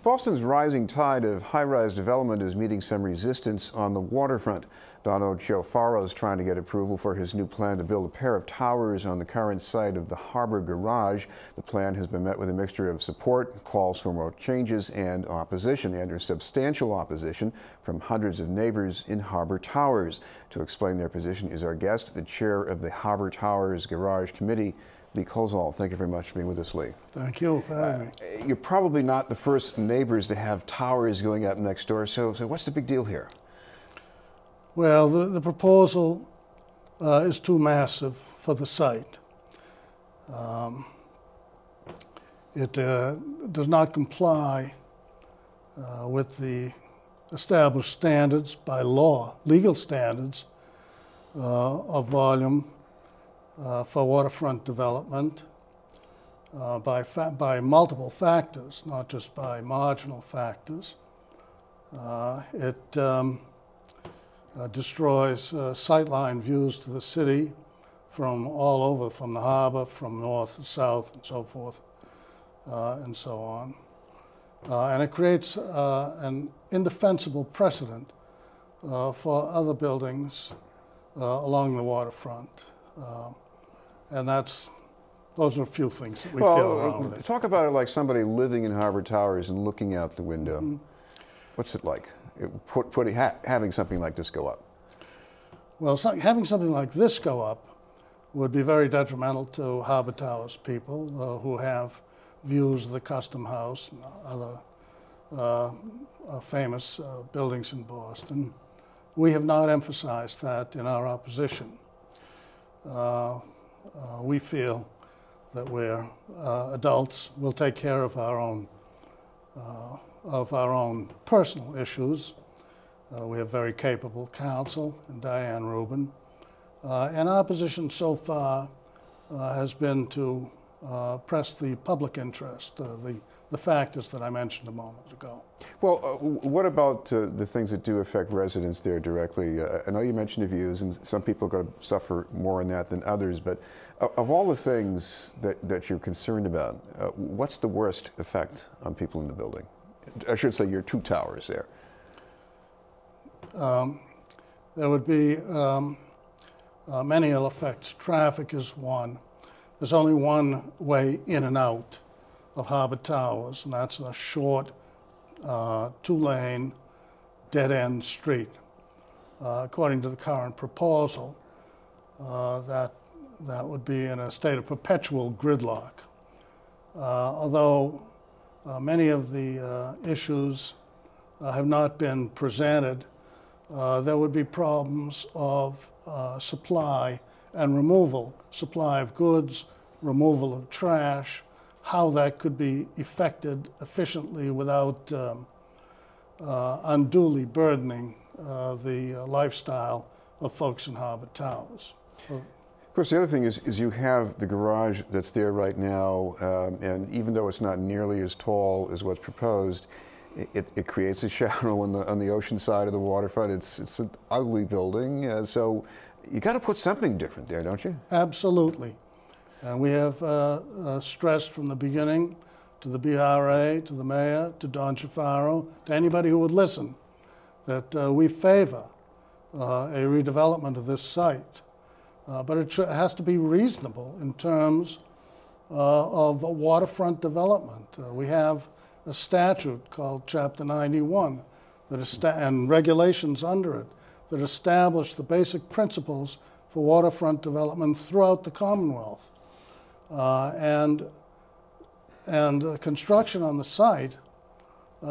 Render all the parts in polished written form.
Boston's rising tide of high-rise development is meeting some resistance on the waterfront. Don Ochofarro is trying to get approval for his new plan to build a pair of towers on the current site of the Harbor Garage. The plan has been met with a mixture of support, calls for more changes, and opposition, and there's substantial opposition from hundreds of neighbors in Harbor Towers. To explain their position is our guest, the chair of the Harbor Towers Garage Committee, Lee Kozol. Thank you very much for being with us, Lee. Thank you for having me. You're probably not the first neighbors to have towers going up next door, so what's the big deal here? Well, the proposal is too massive for the site. It does not comply with the established standards by law, legal standards of volume for waterfront development by multiple factors, not just by marginal factors. It destroys sightline views to the city from all over, from the harbor, from north to south, and so forth, and so on. And it creates an indefensible precedent for other buildings along the waterfront. And those are a few things that we feel around with it. Talk about it like somebody living in Harbor Towers and looking out the window. Mm-hmm. What's it like, having something like this go up? Well, having something like this go up would be very detrimental to Harbor Towers people who have views of the Custom House and other famous buildings in Boston. We have not emphasized that in our opposition. We feel that we're adults. We'll take care of our own personal issues. We have very capable counsel in Diane Rubin. And our position so far has been to press the public interest, the factors that I mentioned a moment ago. Well, what about the things that do affect residents there directly? I know you mentioned the views, and some people are going to suffer more in that than others, but of all the things that you're concerned about, what's the worst effect on people in the building? I should say your two towers there. There would be many ill effects. Traffic is one. There's only one way in and out of Harbor Towers, and that's a short two-lane dead-end street. According to the current proposal, that would be in a state of perpetual gridlock. Although many of the issues have not been presented, there would be problems of supply and removal, supply of goods, removal of trash, how that could be effected efficiently without unduly burdening the lifestyle of folks in Harbor Towers. Of course, the other thing is you have the garage that's there right now, and even though it's not nearly as tall as what's proposed, it creates a shadow on the ocean side of the waterfront. It's an ugly building, so you got to put something different there, don't you? Absolutely. And we have stressed from the beginning to the BRA, to the mayor, to Don Ochofarro, to anybody who would listen, that we favor a redevelopment of this site. But it has to be reasonable in terms of waterfront development. We have a statute called Chapter 91 and regulations under it that establish the basic principles for waterfront development throughout the Commonwealth. And construction on the site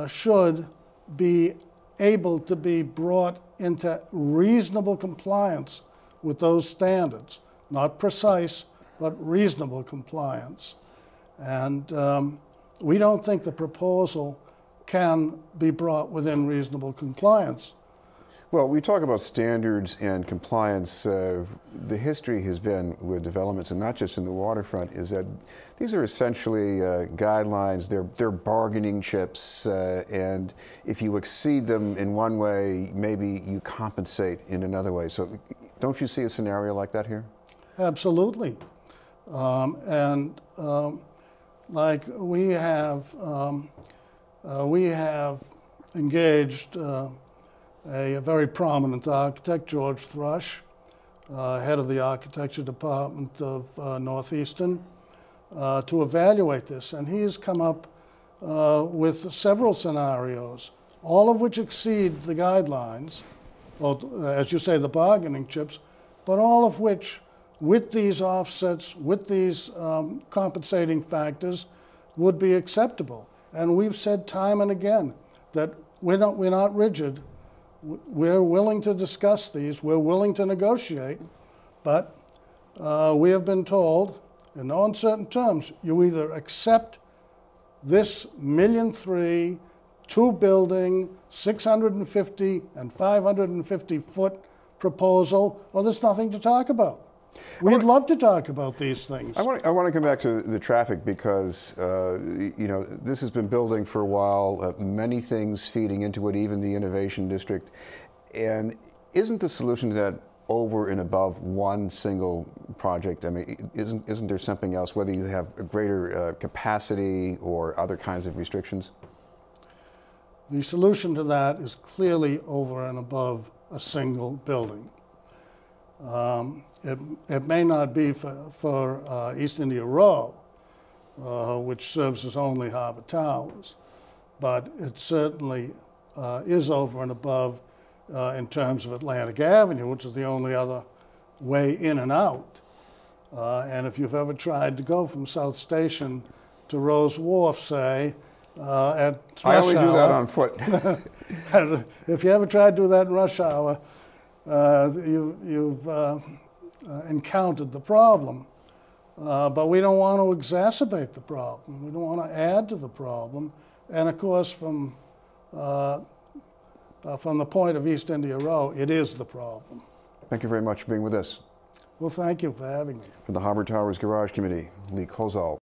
should be able to be brought into reasonable compliance with those standards, not precise, but reasonable compliance. And we don't think the proposal can be brought within reasonable compliance. Well, we talk about standards and compliance. The history has been with developments, and not just in the waterfront, is that these are essentially guidelines. They're bargaining chips, and if you exceed them in one way, maybe you compensate in another way. So don't you see a scenario like that here? Absolutely. Like we have we have engaged a very prominent architect, George Thrush, head of the architecture department of Northeastern, to evaluate this. And he has come up with several scenarios, all of which exceed the guidelines, well, as you say, the bargaining chips, but all of which, with these offsets, with these compensating factors, would be acceptable. And we've said time and again that we're not rigid. We're willing to discuss these. We're willing to negotiate. But we have been told, in no uncertain terms, you either accept this $1.3 million, two-building, 650 and 550-foot proposal, or there's nothing to talk about. We'd love to talk about these things. I want to come back to the traffic because, you know, this has been building for a while, many things feeding into it, even the Innovation District. And isn't the solution to that over and above one single project? I mean, isn't there something else, whether you have a greater capacity or other kinds of restrictions? The solution to that is clearly over and above a single building. It may not be for East India Row, which serves as only Harbor Towers, but it certainly is over and above in terms of Atlantic Avenue, which is the only other way in and out. And if you've ever tried to go from South Station to Rose Wharf, say, at rush hour. I only do that on foot. If you ever tried to do that in rush hour, you've encountered the problem. But we don't want to exacerbate the problem. We don't want to add to the problem. And of course, from the point of East India Row, it is the problem. Thank you very much for being with us. Well, thank you for having me. From the Harbor Towers Garage Committee, Lee Kozol.